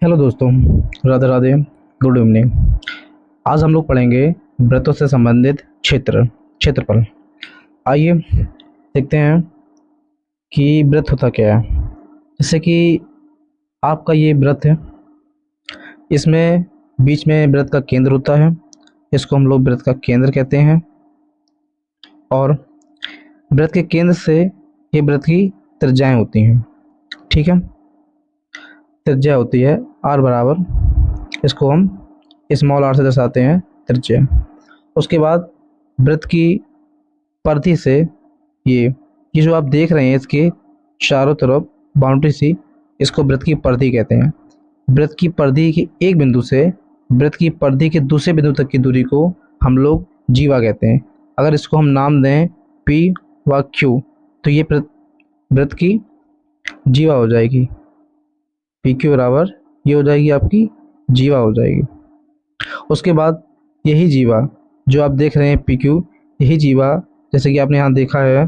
Hello दोस्तों, Radhe Radhe, good evening. आज हम लोग पढ़ेंगे व्रतों से संबंधित क्षेत्रफल। आइए देखते हैं कि व्रत होता क्या है। जैसे कि आपका ये व्रत है, इसमें बीच में व्रत का केंद्र होता है, इसको हम लोग व्रत का केंद्र कहते हैं। और व्रत के केंद्र से ये व्रत की त्रिज्याएं होती हैं, ठीक है। त्रिज्या होती है आर बराबर, इसको हम स्मॉल आर से दर्शाते हैं, त्रिज्या। उसके बाद व्रत की परिधि से ये जो आप देख रहे हैं, इसके चारों तरफ बाउंड्री सी, इसको व्रत की परिधि कहते हैं। व्रत की परिधि के एक बिंदु से व्रत की परिधि के दूसरे बिंदु तक की दूरी को हम लोग जीवा कहते हैं। अगर इसको हम नाम दें पी व क्यू, तो ये व्रत की जीवा हो जाएगी। पी क्यू बराबर ये हो जाएगी, आपकी जीवा हो जाएगी। उसके बाद यही जीवा जो आप देख रहे हैं पी क्यू, यही जीवा जैसे कि आपने यहाँ देखा है,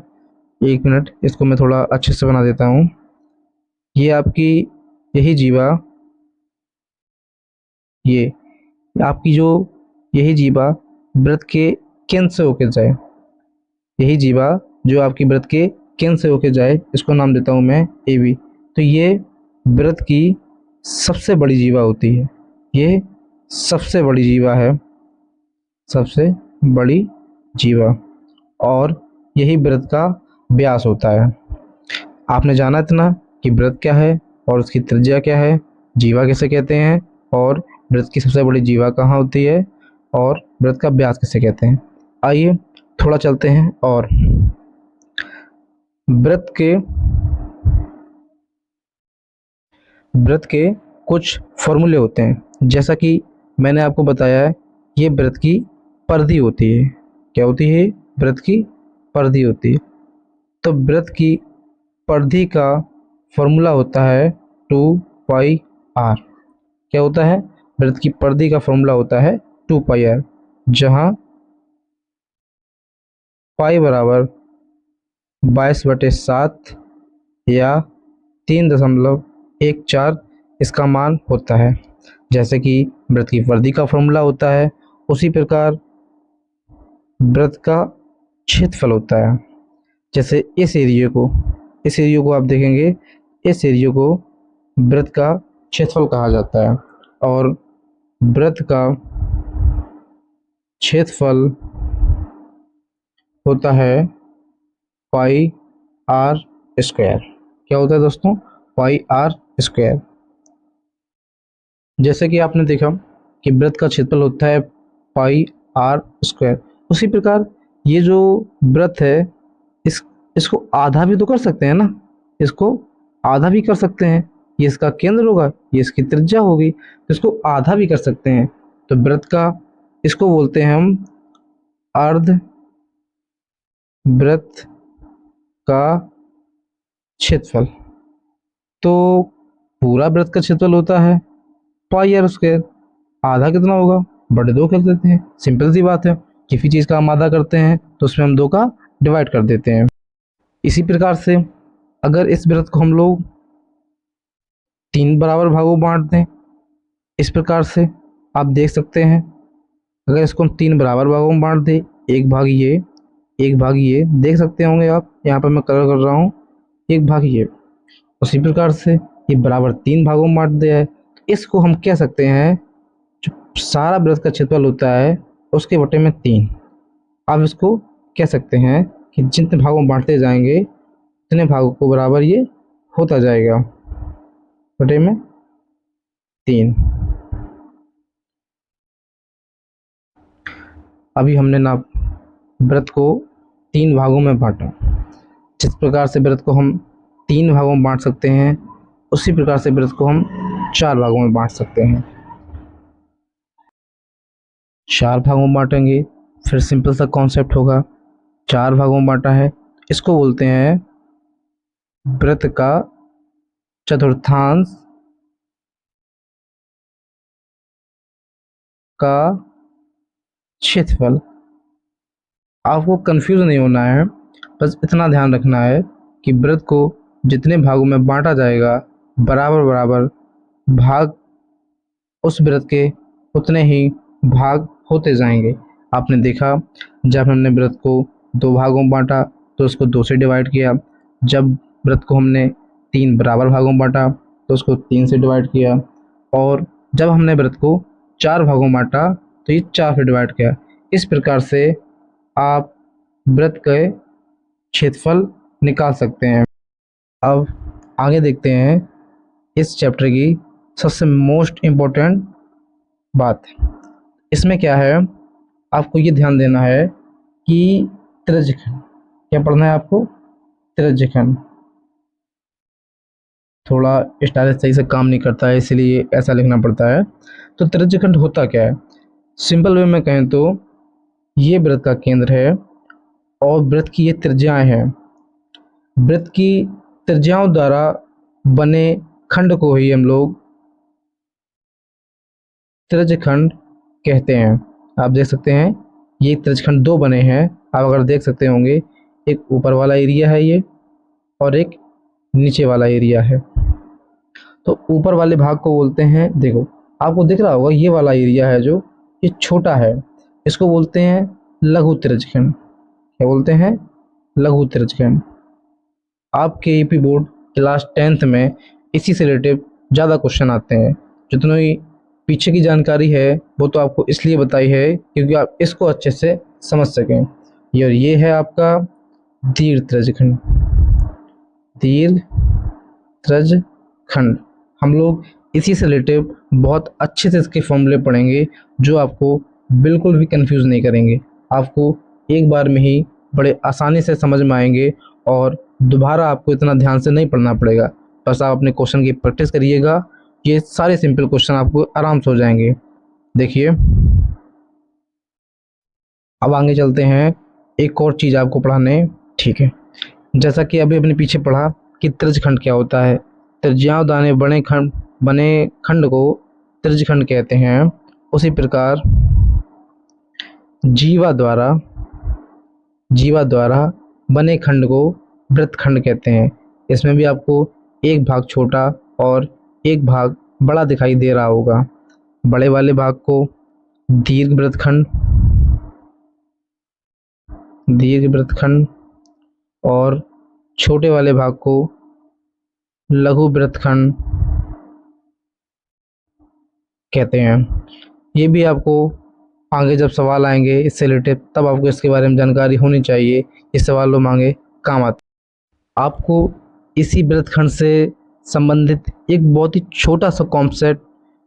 एक मिनट इसको मैं थोड़ा अच्छे से बना देता हूँ। ये आपकी यही जीवा, ये आपकी जो यही जीवा व्रत के केंद्र से होकर जाए, यही जीवा जो आपकी व्रत के केंद्र से होकर जाए, इसको नाम देता हूँ मैं ए बी। तो ये व्रत की सबसे बड़ी जीवा होती है, ये सबसे बड़ी जीवा है, सबसे बड़ी जीवा। और यही व्रत का व्यास होता है। आपने जाना इतना कि व्रत क्या है और उसकी त्रिज्या क्या है, जीवा किसे कहते हैं, और व्रत की सबसे बड़ी जीवा कहाँ होती है, और व्रत का व्यास किसे कहते हैं। आइए थोड़ा चलते हैं। और व्रत के कुछ फॉर्मूले होते हैं, जैसा कि मैंने आपको बताया है, ये व्रत की परिधि होती है। क्या होती है? व्रत की परिधि होती है। तो व्रत की परिधि का फॉर्मूला होता है 2πr। क्या होता है? व्रत की परिधि का फॉर्मूला होता है 2πr, जहाँ पाई बराबर 22/7 या 3.14 इसका मान होता है। जैसे कि व्रत की परिधि का फॉर्मूला होता है, उसी प्रकार व्रत का क्षेत्रफल होता है। जैसे इस एरिया को आप देखेंगे, इस एरिया को व्रत का क्षेत्रफल कहा जाता है। और व्रत का क्षेत्रफल होता है पाई आर स्क्वायर। क्या होता है दोस्तों? पाई आर स्क्वायर। जैसे कि आपने देखा कि व्रत का क्षेत्रफल होता है पाई आर स्क्वायर, उसी प्रकार ये जो व्रत है, इसको आधा भी तो कर सकते हैं ना, इसको आधा भी कर सकते हैं। ये इसका केंद्र होगा, ये इसकी त्रिज्या होगी, तो इसको आधा भी कर सकते हैं। तो व्रत का, इसको बोलते हैं हम अर्ध व्रत का क्षेत्रफल। तो पूरा व्रत का क्षेत्रफल होता है पाई आर स्क्वायर, आधा कितना होगा? बटे 2 कर देते हैं। सिंपल सी बात है, किसी चीज़ का हम आधा करते हैं तो उसमें हम 2 का डिवाइड कर देते हैं। इसी प्रकार से अगर इस व्रत को हम लोग 3 बराबर भागों में बांट दें, इस प्रकार से आप देख सकते हैं, अगर इसको हम 3 बराबर भागों में बांट दें, एक भाग ये, एक भाग ये, देख सकते होंगे आप, यहाँ पर मैं कलर कर रहा हूँ, एक भाग ये। उसी प्रकार से ये बराबर 3 भागों में बांट दिया है, इसको हम कह सकते हैं जो सारा व्रत का क्षेत्रफल होता है उसके बटे में 3। अब इसको कह सकते हैं कि जितने भागों में बांटते जाएंगे उतने भागों को बराबर ये होता जाएगा, बटे में 3। अभी हमने ना व्रत को 3 भागों में बांटा। जिस प्रकार से व्रत को हम 3 भागों में बांट सकते हैं, उसी प्रकार से व्रत को हम 4 भागों में बांट सकते हैं। 4 भागों में बांटेंगे, फिर सिंपल सा कॉन्सेप्ट होगा, 4 भागों में बांटा है, इसको बोलते हैं व्रत का चतुर्थांश का क्षेत्रफल। आपको कंफ्यूज नहीं होना है, बस इतना ध्यान रखना है कि व्रत को जितने भागों में बांटा जाएगा, बराबर बराबर भाग उस वृत्त के उतने ही भाग होते जाएंगे। आपने देखा, जब हमने वृत्त को 2 भागों में बांटा तो उसको 2 से डिवाइड किया। जब वृत्त को हमने 3 बराबर भागों में बांटा तो उसको 3 से डिवाइड किया। और जब हमने वृत्त को 4 भागों में बांटा तो ये 4 से डिवाइड किया। इस प्रकार से आप वृत्त के क्षेत्रफल निकाल सकते हैं। अब आगे देखते हैं इस चैप्टर की सबसे मोस्ट इम्पोर्टेंट बात। इसमें क्या है, आपको ये ध्यान देना है कि त्रिज्यखंड, क्या पढ़ना है आपको? त्रिज्यखंड। थोड़ा स्टाइल सही से काम नहीं करता है, इसलिए ऐसा लिखना पड़ता है। तो त्रिज्यखंड होता क्या है? सिंपल वे में कहें तो ये वृत्त का केंद्र है और वृत्त की ये त्रिज्याएं हैं। वृत्त की त्रिज्याओं द्वारा बने खंड को ही हम लोग त्रिज्यखंड कहते हैं। आप देख सकते हैं ये त्रिज्यखंड 2 बने हैं। आप अगर देख सकते होंगे, एक ऊपर वाला एरिया है ये और एक नीचे वाला एरिया है। तो ऊपर वाले भाग को बोलते हैं, देखो आपको दिख रहा होगा ये वाला एरिया है जो ये छोटा है, इसको बोलते हैं लघु त्रिज्यखंड। क्या बोलते हैं? लघु त्रिज्यखंड। आपके यूपी बोर्ड क्लास 10th में इसी से रिलेटेड ज़्यादा क्वेश्चन आते हैं। जितनी पीछे की जानकारी है वो तो आपको इसलिए बताई है क्योंकि आप इसको अच्छे से समझ सकें। ये है आपका दीर्घ त्रिज्यखंड। दीर्घ त्रिज्यखंड हम लोग इसी से रिलेटेड बहुत अच्छे से इसके फॉर्मूले पढ़ेंगे जो आपको बिल्कुल भी कंफ्यूज नहीं करेंगे। आपको एक बार में ही बड़े आसानी से समझ में आएंगे और दोबारा आपको इतना ध्यान से नहीं पढ़ना पड़ेगा। बस आप अपने क्वेश्चन की प्रैक्टिस करिएगा, ये सारे सिंपल क्वेश्चन आपको आराम से हो जाएंगे। देखिए, अब आगे चलते हैं, एक और चीज़ आपको पढ़ाने। ठीक है, जैसा कि अभी अपने पीछे पढ़ा कि त्रिज्यखंड क्या होता है। त्रिज्याओं दाने बने खंड को त्रिज्यखंड कहते हैं। उसी प्रकार जीवा द्वारा बने खंड को वृत्तखंड कहते हैं। इसमें भी आपको एक भाग छोटा और एक भाग बड़ा दिखाई दे रहा होगा। बड़े वाले भाग को दीर्घ वृत्तखंड और छोटे वाले भाग को लघु वृत्तखंड कहते हैं। ये भी आपको आगे जब सवाल आएंगे इससे रिलेटेड तब आपको इसके बारे में जानकारी होनी चाहिए। इस सवालों में आगे काम आते। आपको इसी वृत्तखंड से संबंधित एक बहुत ही छोटा सा कॉन्सेप्ट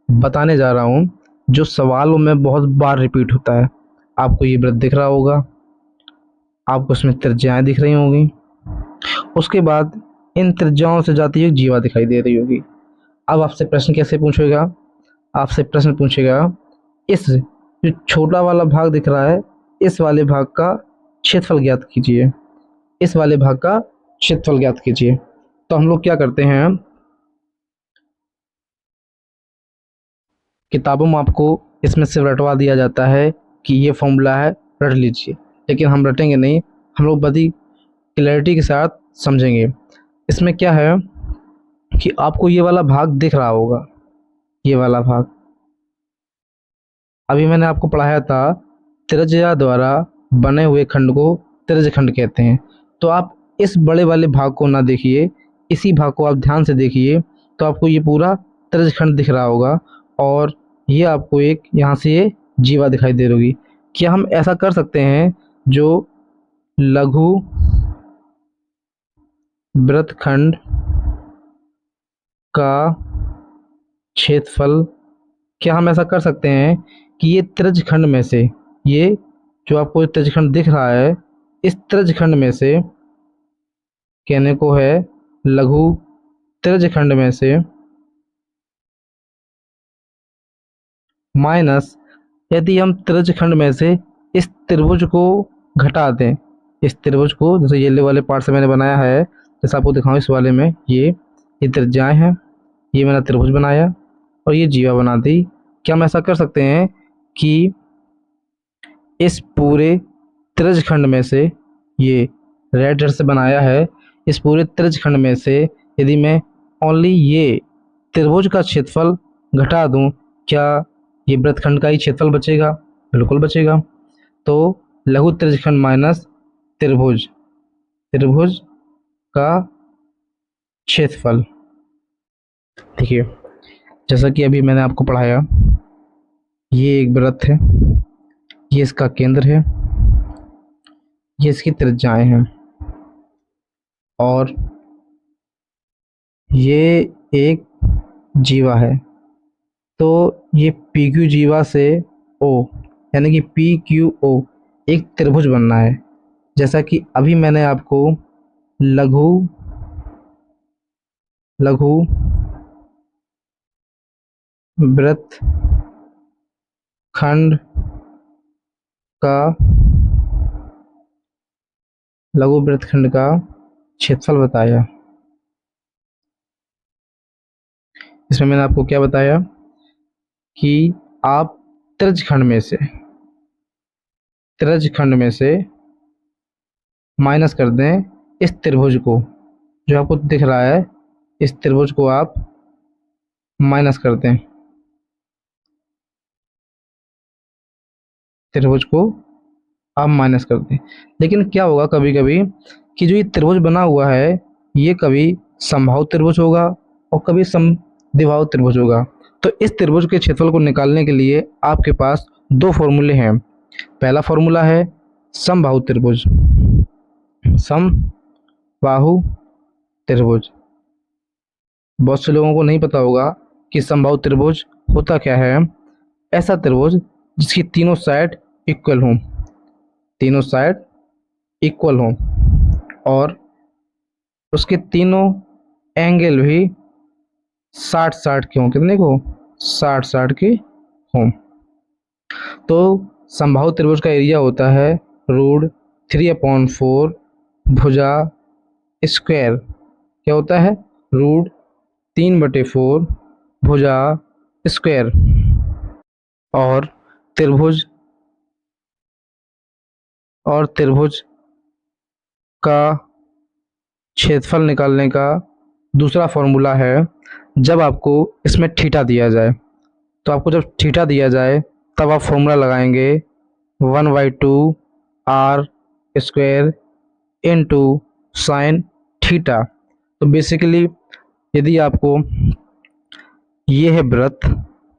बताने जा रहा हूँ जो सवालों में बहुत बार रिपीट होता है। आपको ये वृत्त दिख रहा होगा, आपको इसमें त्रिज्याएं दिख रही होंगी, उसके बाद इन त्रिज्याओं से जाती हुई जीवा दिखाई दे रही होगी। अब आपसे प्रश्न कैसे पूछेगा? आपसे प्रश्न पूछेगा, इस जो छोटा वाला भाग दिख रहा है इस वाले भाग का क्षेत्रफल ज्ञात कीजिए। इस वाले भाग का क्षेत्रफल ज्ञात कीजिए। तो हम लोग क्या करते हैं, किताबों में आपको इसमें से रटवा दिया जाता है कि ये फॉर्मूला है, रट लीजिए, लेकिन हम रटेंगे नहीं, हम लोग बड़ी क्लैरिटी के साथ समझेंगे। इसमें क्या है कि आपको ये वाला भाग दिख रहा होगा, ये वाला भाग अभी मैंने आपको पढ़ाया था त्रिज्या द्वारा बने हुए खंड को त्रिज्यखंड कहते हैं। तो आप इस बड़े वाले भाग को ना देखिए, इसी भाग को आप ध्यान से देखिए तो आपको ये पूरा त्रिज्यखंड दिख रहा होगा और ये आपको एक यहाँ से ये जीवा दिखाई दे रही होगी। क्या हम ऐसा कर सकते हैं जो लघु वृत्तखंड का क्षेत्रफल, क्या हम ऐसा कर सकते हैं कि ये त्रिज्यखंड में से, ये जो आपको त्रिज्यखंड दिख रहा है इस त्रिज्यखंड में से, कहने को है लघु त्रिज्यखंड में से माइनस, यदि हम त्रिज्यखंड में से इस त्रिभुज को घटा दें, इस त्रिभुज को, जैसे ये वाले पार्ट से मैंने बनाया है, जैसे आपको दिखाऊं इस वाले में ये त्रिज्याएं हैं, ये मैंने त्रिभुज बनाया और ये जीवा बना दी। क्या हम ऐसा कर सकते हैं कि इस पूरे त्रिज्यखंड में से, ये रेड रेड से बनाया है, इस पूरे त्रिज्यखंड में से यदि मैं ओनली ये त्रिभुज का क्षेत्रफल घटा दूं क्या ये वृत्तखंड का ही क्षेत्रफल बचेगा? बिल्कुल बचेगा। तो लघु त्रिज्यखंड माइनस त्रिभुज, त्रिभुज का क्षेत्रफल। देखिए, जैसा कि अभी मैंने आपको पढ़ाया, ये एक वृत्त है, ये इसका केंद्र है, ये इसकी त्रिज्याएं हैं, और ये एक जीवा है। तो ये पी क्यू जीवा से ओ, यानी कि पी क्यू ओ एक त्रिभुज बनना है। जैसा कि अभी मैंने आपको लघु लघु वृत्तखंड का लघु वृत्तखंड का क्षेत्रफल बताया। इसमें मैंने आपको क्या बताया कि आप त्रिज्यखंड में से माइनस कर दें इस त्रिभुज को, जो आपको दिख रहा है, इस त्रिभुज को आप माइनस कर दें, त्रिभुज को आप माइनस कर दें। लेकिन क्या होगा कभी कभी कि जो ये त्रिभुज बना हुआ है, ये कभी समबाहु त्रिभुज होगा और कभी समद्विबाहु त्रिभुज होगा। तो इस त्रिभुज के क्षेत्रफल को निकालने के लिए आपके पास दो फॉर्मूले हैं। पहला फॉर्मूला है समबाहु त्रिभुज, समबाहु त्रिभुज। बहुत से लोगों को नहीं पता होगा कि समबाहु त्रिभुज होता क्या है। ऐसा त्रिभुज जिसकी तीनों साइड इक्वल हों, तीनों साइड इक्वल हों, और उसके तीनों एंगल भी 60-60 के हों। कितने को? 60-60 के हों। तो समबाहु त्रिभुज का एरिया होता है √3/4 भुजा स्क्वायर। क्या होता है? √3/4 भुजा स्क्वायर। और त्रिभुज का क्षेत्रफल निकालने का दूसरा फॉर्मूला है, जब आपको इसमें थीटा दिया जाए, तो आपको जब थीटा दिया जाए तब आप फॉर्मूला लगाएंगे 1/2 r square into sine theta. तो बेसिकली यदि आपको, ये है वृत्त,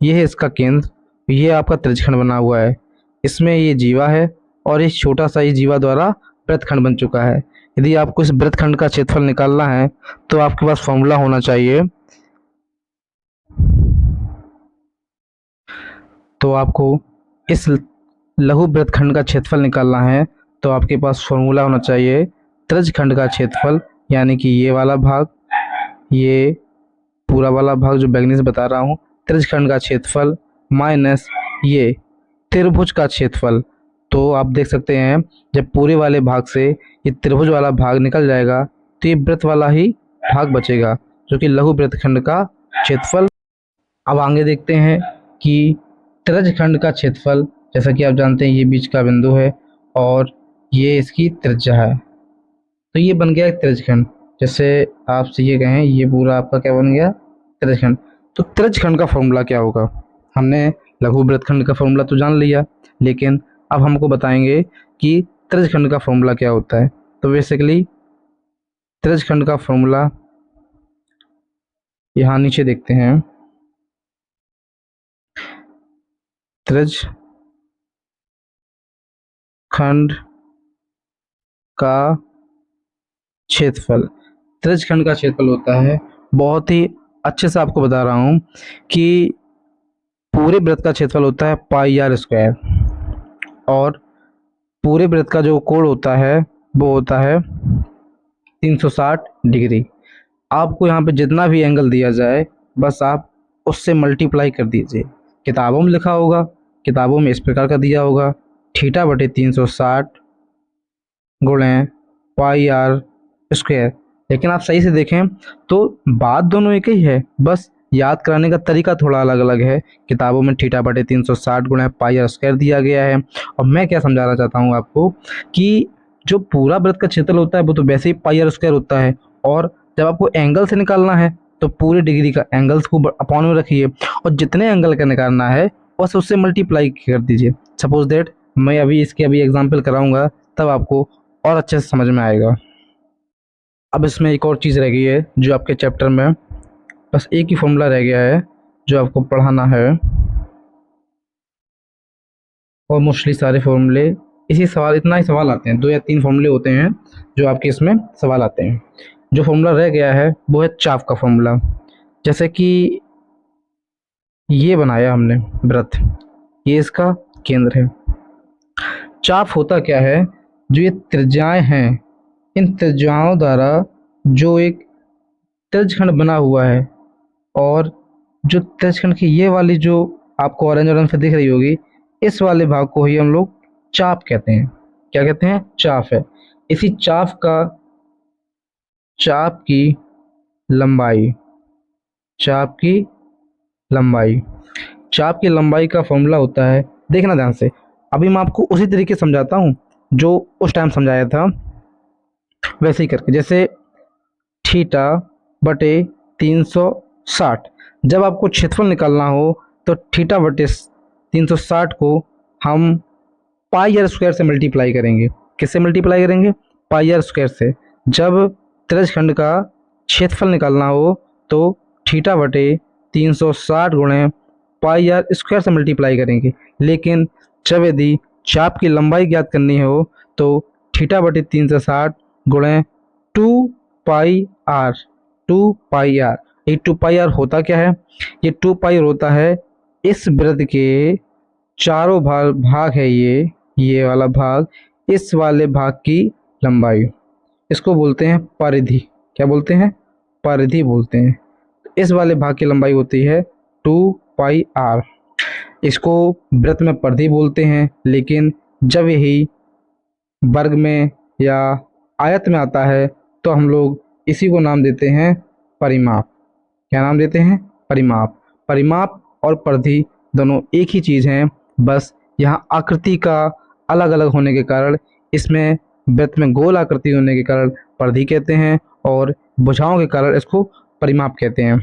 ये है इसका केंद्र, ये आपका त्रिज्यखंड बना हुआ है, इसमें ये जीवा है और इस छोटा सा ये जीवा द्वारा वृत्तखंड बन चुका है। यदि आपको इस वृत्तखंड का क्षेत्रफल निकालना है तो आपके पास फॉर्मूला होना चाहिए, तो आपको इस लघु वृत्तखंड का क्षेत्रफल निकालना है तो आपके पास फॉर्मूला होना चाहिए त्रिज्यखंड का क्षेत्रफल, यानी कि ये वाला भाग, ये पूरा वाला भाग जो बैगनी से बता रहा हूँ, त्रिज्यखंड का क्षेत्रफल माइनस ये त्रिभुज का क्षेत्रफल। तो आप देख सकते हैं जब पूरे वाले भाग से ये त्रिभुज वाला भाग निकल जाएगा तो ये वृत्त वाला ही भाग बचेगा, जो कि लघु वृत्तखंड का क्षेत्रफल। अब आगे देखते हैं कि त्रिज्यखंड का क्षेत्रफल, जैसा कि आप जानते हैं ये बीच का बिंदु है और ये इसकी त्रिज्या है, तो ये बन गया एक त्रिज्यखंड। जैसे आपसे ये कहें ये पूरा आपका क्या बन गया? त्रिज्यखंड। तो त्रिज्यखंड का फॉर्मूला क्या होगा? हमने लघु वृत्तखंड का फॉर्मूला तो जान लिया, लेकिन अब हमको बताएंगे कि त्रिज्यखंड का फॉर्मूला क्या होता है। तो बेसिकली त्रिज्यखंड का फॉर्मूला यहाँ नीचे देखते हैं। त्रिज्यखंड का क्षेत्रफल, त्रिज्यखंड का क्षेत्रफल होता है, बहुत ही अच्छे से आपको बता रहा हूँ कि पूरे वृत्त का क्षेत्रफल होता है πr², और पूरे वृत्त का जो कोण होता है वो होता है 360 डिग्री। आपको यहाँ पे जितना भी एंगल दिया जाए बस आप उससे मल्टीप्लाई कर दीजिए। किताबों में लिखा होगा, किताबों में इस प्रकार का दिया होगा θ/360 गुणे πr²। लेकिन आप सही से देखें तो बात दोनों एक ही है, बस याद कराने का तरीका थोड़ा अलग अलग है। किताबों में θ/360 गुणे πr² दिया गया है, और मैं क्या समझाना चाहता हूँ आपको कि जो पूरा वृत्त का क्षेत्रफल होता है वो तो वैसे ही πr² होता है, और जब आपको एंगल से निकालना है तो पूरे डिग्री का एंगल्स को अपॉन में रखिए और जितने एंगल का निकालना है बस उससे मल्टीप्लाई कर दीजिए। सपोज दैट मैं अभी एग्जांपल कराऊंगा, तब आपको और अच्छे से समझ में आएगा। अब इसमें एक और चीज़ रह गई है जो आपके चैप्टर में बस एक ही फॉर्मूला रह गया है जो आपको पढ़ाना है, और मोस्टली सारे फॉर्मूले इतना ही सवाल आते हैं, 2 या 3 फॉर्मूले होते हैं जो आपके इसमें सवाल आते हैं। जो फॉर्मूला रह गया है वो है चाप का फॉर्मूला। जैसे कि ये बनाया हमने वृत्त, ये इसका केंद्र है। चाप होता क्या है, जो ये त्रिज्याएं हैं, इन त्रिज्याओं द्वारा जो एक त्रिज्यखंड बना हुआ है, और जो त्रिज्यखंड की ये वाली जो आपको ऑरेंज रंग से दिख रही होगी, इस वाले भाग को ही हम लोग चाप कहते हैं। क्या कहते हैं? चाप है। इसी चाप की लंबाई चाप की लंबाई चाप की लंबाई का फॉर्मूला होता है, देखना ध्यान से, अभी मैं आपको उसी तरीके से समझाता हूँ जो उस टाइम समझाया था, वैसे ही करके। जैसे थीटा बटे 360, जब आपको क्षेत्रफल निकालना हो तो थीटा बटे 360 को हम पाई आर स्क्वायर से मल्टीप्लाई करेंगे। किससे मल्टीप्लाई करेंगे? पाई आर स्क्वायर से। जब त्रिज्यखंड का क्षेत्रफल निकालना हो तो थीटा बटे 360 गुणे पाई आर स्क्वायर से मल्टीप्लाई करेंगे। लेकिन जब यदि चाप की लंबाई ज्ञात करनी हो तो थीटा बटे 360 गुणे 2 पाई आर। ये 2 पाई आर होता क्या है? ये 2 पाई होता है इस वृत्त के चारों भाग है, ये वाला भाग, इस वाले भाग की लंबाई। इसको बोलते हैं परिधि। क्या बोलते हैं? परिधि बोलते हैं। इस वाले भाग की लंबाई होती है 2 पाई आर। इसको वृत्त में परिधि बोलते हैं, लेकिन जब यही वर्ग में या आयत में आता है तो हम लोग इसी को नाम देते हैं परिमाप। क्या नाम देते हैं? परिमाप। परिमाप और परिधि दोनों एक ही चीज़ हैं, बस यहाँ आकृति का अलग अलग होने के कारण, इसमें वृत्त में गोल आकृति होने के कारण परिधि कहते हैं और भुजाओं के कारण इसको परिमाप कहते हैं।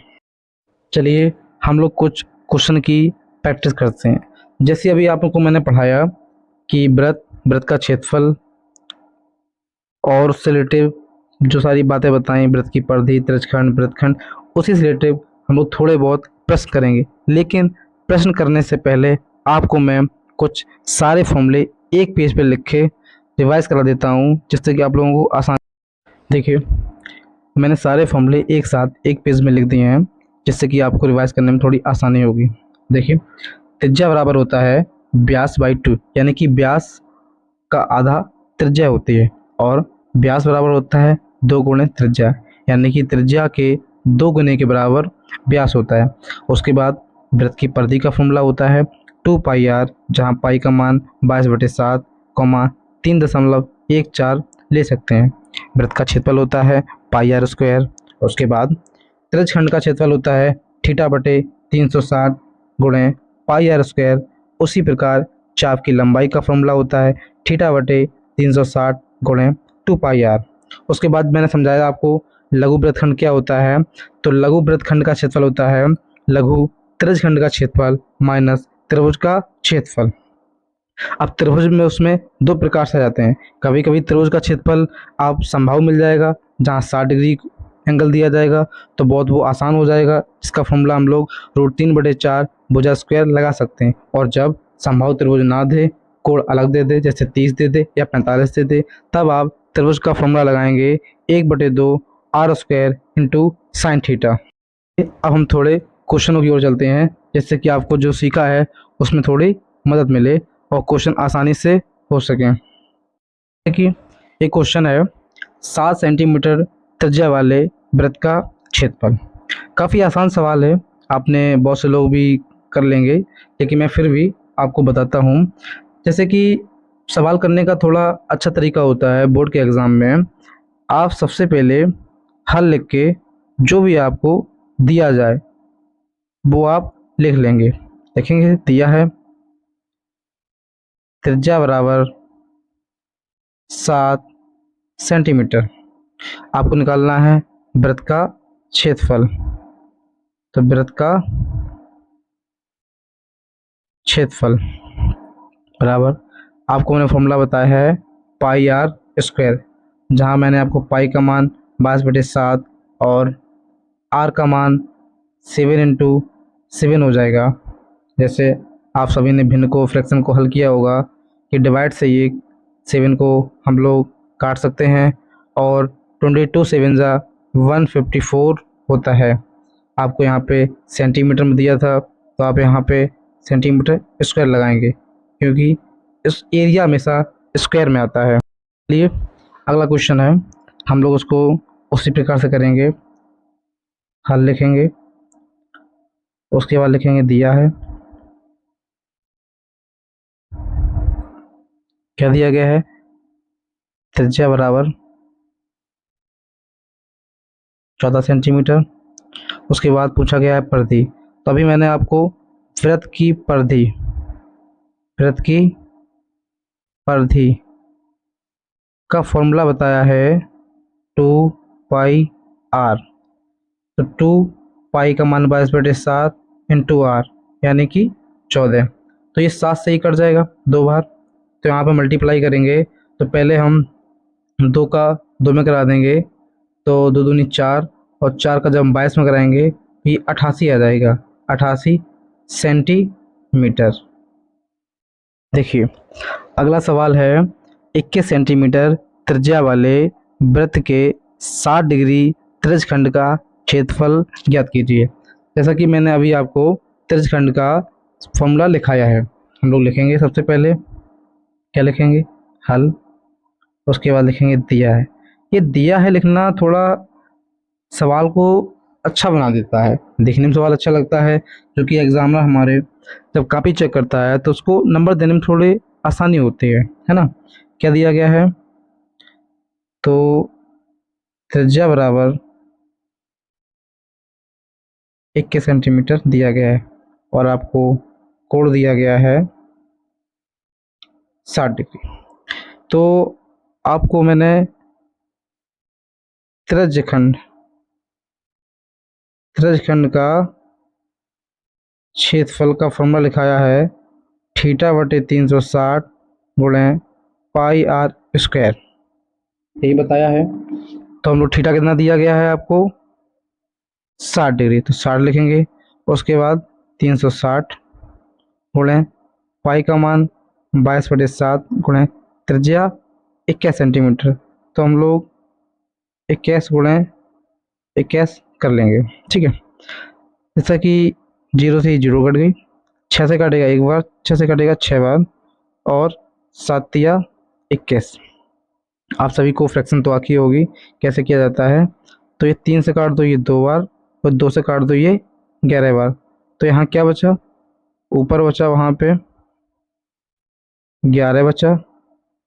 चलिए हम लोग कुछ क्वेश्चन की प्रैक्टिस करते हैं। जैसे अभी आप लोग को मैंने पढ़ाया कि वृत्त का क्षेत्रफल और उससे रिलेटिव जो सारी बातें बताएं, वृत्त की परिधि, त्रिज्यखंड, वृत्तखंड, उसी से रिलेटिव हम लोग थोड़े बहुत प्रश्न करेंगे। लेकिन प्रश्न करने से पहले आपको मैं कुछ सारे फॉर्मूले एक पेज पे लिख के रिवाइज करा देता हूँ, जिससे कि आप लोगों को आसान। देखिए मैंने सारे फॉर्मूले एक साथ एक पेज में लिख दिए हैं, जिससे कि आपको रिवाइज करने में थोड़ी आसानी होगी। देखिए त्रिज्या बराबर होता है व्यास बाई 2, यानी कि व्यास का आधा त्रिज्या होती है, और व्यास बराबर होता है 2 गुणे त्रिज्या, यानी कि त्रिज्या के 2 गुने के बराबर व्यास होता है। उसके बाद वृत्त की परिधि का फॉर्मूला होता है 2 पाई आर, जहाँ पाई का मान 22/7, 3.14 ले सकते हैं। वृत्त का क्षेत्रफल होता है पाई आर स्क्वायर। उसके बाद त्रिज्यखंड का क्षेत्रफल होता है थीटा बटे 360 गुणे पाई आर स्क्वायर। उसी प्रकार चाप की लंबाई का फॉर्मूला होता है थीटा बटे 360 गुणे 2 पाई आर। उसके बाद मैंने समझाया आपको लघु वृत्तखंड क्या होता है, तो लघु वृत्तखंड का क्षेत्रफल होता है लघु त्रिज्यखंड का क्षेत्रफल माइनस त्रिभुज का क्षेत्रफल। अब त्रिभुज में उसमें 2 प्रकार से आ जाते हैं। कभी कभी त्रिभुज का क्षेत्रफल आप संभाव मिल जाएगा, जहाँ 60 डिग्री एंगल दिया जाएगा, तो बहुत वो आसान हो जाएगा। इसका फॉर्मूला हम लोग √3/4 भुजा स्क्वायर लगा सकते हैं। और जब संभाव त्रिभुज ना दे, कोण अलग दे दे, जैसे 30 दे दे या 45 दे दे, तब आप त्रिभुज का फॉर्मूला लगाएंगे 1/2 R square into sine theta. अब हम थोड़े क्वेश्चनों की ओर चलते हैं, जिससे कि आपको जो सीखा है उसमें थोड़ी मदद मिले और क्वेश्चन आसानी से हो सकें। देखिए एक क्वेश्चन है 7 सेंटीमीटर त्रिज्या वाले वृत्त का क्षेत्रफल। काफ़ी आसान सवाल है, आपने बहुत से लोग भी कर लेंगे, लेकिन मैं फिर भी आपको बताता हूँ। जैसे कि सवाल करने का थोड़ा अच्छा तरीका होता है बोर्ड के एग्ज़ाम में, आप सबसे पहले हल लिख के जो भी आपको दिया जाए वो आप लिख लेंगे। देखेंगे दिया है त्रिज्या बराबर 7 सेंटीमीटर, आपको निकालना है वृत्त का क्षेत्रफल। तो वृत्त का क्षेत्रफल बराबर, आपको मैंने फॉर्मूला बताया है पाई आर स्क्वायर, जहाँ मैंने आपको पाई का मान 22/7 और आर का मान 7 × 7 हो जाएगा। जैसे आप सभी ने भिन्न को फ्रैक्शन को हल किया होगा कि डिवाइड से ये 7 को हम लोग काट सकते हैं और 22 7 जा 154 होता है। आपको यहाँ पे सेंटीमीटर में दिया था तो आप यहाँ पे सेंटीमीटर स्क्वायर लगाएंगे, क्योंकि इस एरिया हमेशा स्क्वायर में आता है। चलिए अगला क्वेश्चन है, हम लोग उसको उसी प्रकार से करेंगे। हल लिखेंगे, उसके बाद लिखेंगे दिया है, क्या दिया गया है, त्रिज्या बराबर 14 सेंटीमीटर। उसके बाद पूछा गया है परिधि, तो अभी मैंने आपको वृत्त की परिधि का फॉर्मूला बताया है 2πr। तो 2π का मान 22/7 × r यानी कि 14। तो ये 7 से ही कट जाएगा 2 बार, तो यहाँ पे मल्टीप्लाई करेंगे। तो पहले हम 2 का 2 में करा देंगे, तो 2 दूनी 4 और 4 का जब हम 22 में कराएंगे ये 88 आ जाएगा, 88 सेंटीमीटर। देखिए अगला सवाल है, 21 सेंटीमीटर त्रिज्या वाले वृत्त के 60 डिग्री त्रिज्यखंड का क्षेत्रफल ज्ञात कीजिए। जैसा कि मैंने अभी आपको त्रिज्यखंड का फॉर्मूला लिखाया है, हम लोग लिखेंगे सबसे पहले क्या लिखेंगे, हल, उसके बाद लिखेंगे दिया है। ये दिया है लिखना थोड़ा सवाल को अच्छा बना देता है, देखने में सवाल अच्छा लगता है, क्योंकि एग्जामिनर हमारे जब कॉपी चेक करता है तो उसको नंबर देने में थोड़ी आसानी होती है ना। क्या दिया गया है, तो त्रिज्या बराबर 21 सेंटीमीटर दिया गया है और आपको कोण दिया गया है 60 डिग्री। तो आपको मैंने त्रिज्यखंड का क्षेत्रफल का फॉर्मूला लिखाया है θ/360 गुणे πr², यही बताया है। तो हम लोग थीटा कितना दिया गया है आपको 60 डिग्री, तो 60 लिखेंगे। उसके बाद 360 गुणे पाई का मान 22/7 गुणे त्रिज्या 21 सेंटीमीटर, तो हम लोग 21 गुणे 21 कर लेंगे, ठीक है। जैसा कि 0 से 0 कट गई, 6 से काटेगा एक बार, 6 से काटेगा 6 बार और 7 या 21। आप सभी को फ्रैक्शन तो आती होगी कैसे किया जाता है। तो ये 3 से काट दो ये 2 बार और 2 से काट दो ये 11 बार। तो यहाँ क्या बचा, ऊपर बचा वहाँ पे 11 बचा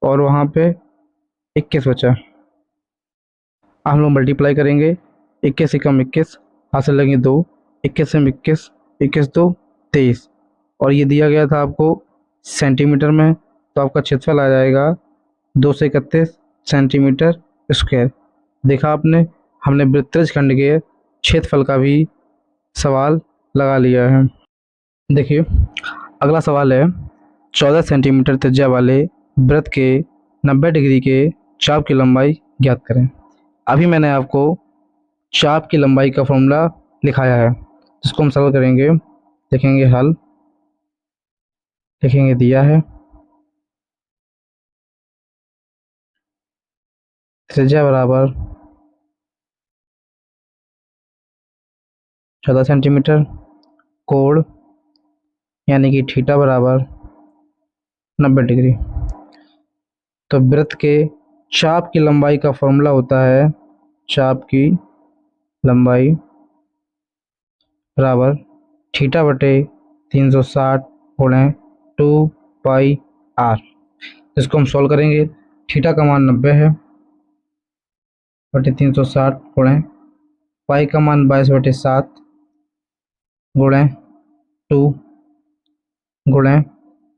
और वहाँ पे 21 बचा। हम लोग मल्टीप्लाई करेंगे, 21 से कम 21, हासिल लगेंगे 2, 21 से 21, 21 2 23, और ये दिया गया था आपको सेंटीमीटर में, तो आपका क्षेत्रफल आ जाएगा 231 सेंटीमीटर स्क्वायर। देखा आपने, हमने वृत्तखंड के क्षेत्रफल का भी सवाल लगा लिया है। देखिए अगला सवाल है, 14 सेंटीमीटर त्रिज्या वाले वृत्त के 90 डिग्री के चाप की लंबाई ज्ञात करें। अभी मैंने आपको चाप की लंबाई का फॉर्मूला लिखाया है, जिसको हम सरल करेंगे। लिखेंगे हल, लिखेंगे दिया है, त्रिज्या बराबर 14 सेंटीमीटर, कोण यानी कि थीटा बराबर 90 डिग्री। तो वृत्त के चाप की लंबाई का फॉर्मूला होता है, चाप की लंबाई बराबर θ/360 गुणे 2πr। इसको हम सॉल्व करेंगे। थीटा का मान 90 है बटे 360 गुणे पाई का मान 22/7 गुणे 2 गुणे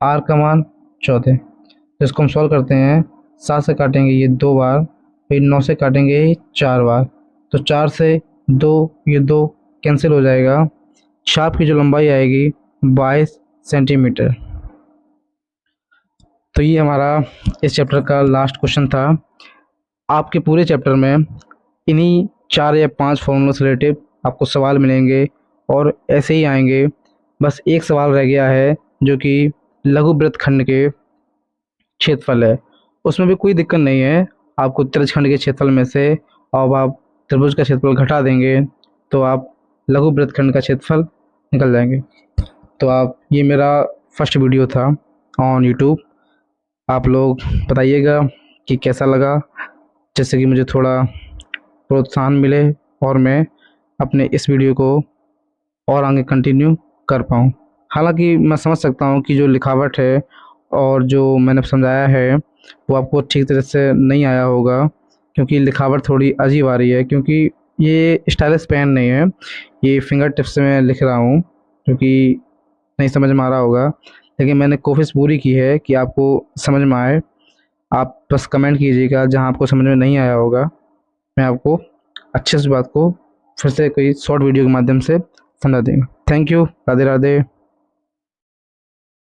आर का मान 14। तो इसको हम सॉल्व करते हैं, 7 से काटेंगे ये 2 बार, फिर 9 से काटेंगे 4 बार, तो 4 से 2 ये 2 कैंसिल हो जाएगा, शार्प की जो लंबाई आएगी 22 सेंटीमीटर। तो ये हमारा इस चैप्टर का लास्ट क्वेश्चन था। आपके पूरे चैप्टर में इन्हीं 4 या 5 फॉर्मूला से रिलेटेड आपको सवाल मिलेंगे और ऐसे ही आएंगे। बस एक सवाल रह गया है जो कि लघु वृत्तखंड के क्षेत्रफल है। उसमें भी कोई दिक्कत नहीं है, आपको त्रिज्यखंड के क्षेत्रफल में से अब आप त्रिभुज का क्षेत्रफल घटा देंगे तो आप लघु वृत्तखंड का क्षेत्रफल निकल जाएंगे। तो आप, ये मेरा फर्स्ट वीडियो था ऑन यूट्यूब। आप लोग बताइएगा कि कैसा लगा, जिससे कि मुझे थोड़ा प्रोत्साहन मिले और मैं अपने इस वीडियो को और आगे कंटिन्यू कर पाऊँ। हालांकि मैं समझ सकता हूँ कि जो लिखावट है और जो मैंने समझाया है वो आपको ठीक तरह से नहीं आया होगा, क्योंकि लिखावट थोड़ी अजीब आ रही है, क्योंकि ये स्टाइलस पेन नहीं है, ये फिंगर टिप्स से मैं लिख रहा हूँ, क्योंकि नहीं समझ में आ रहा होगा। लेकिन मैंने कोशिश पूरी की है कि आपको समझ में आए। आप बस कमेंट कीजिएगा जहाँ आपको समझ में नहीं आया होगा, मैं आपको अच्छे से बात को फिर से कोई शॉर्ट वीडियो के माध्यम से समझा देंगे। Thank you. राधे राधे।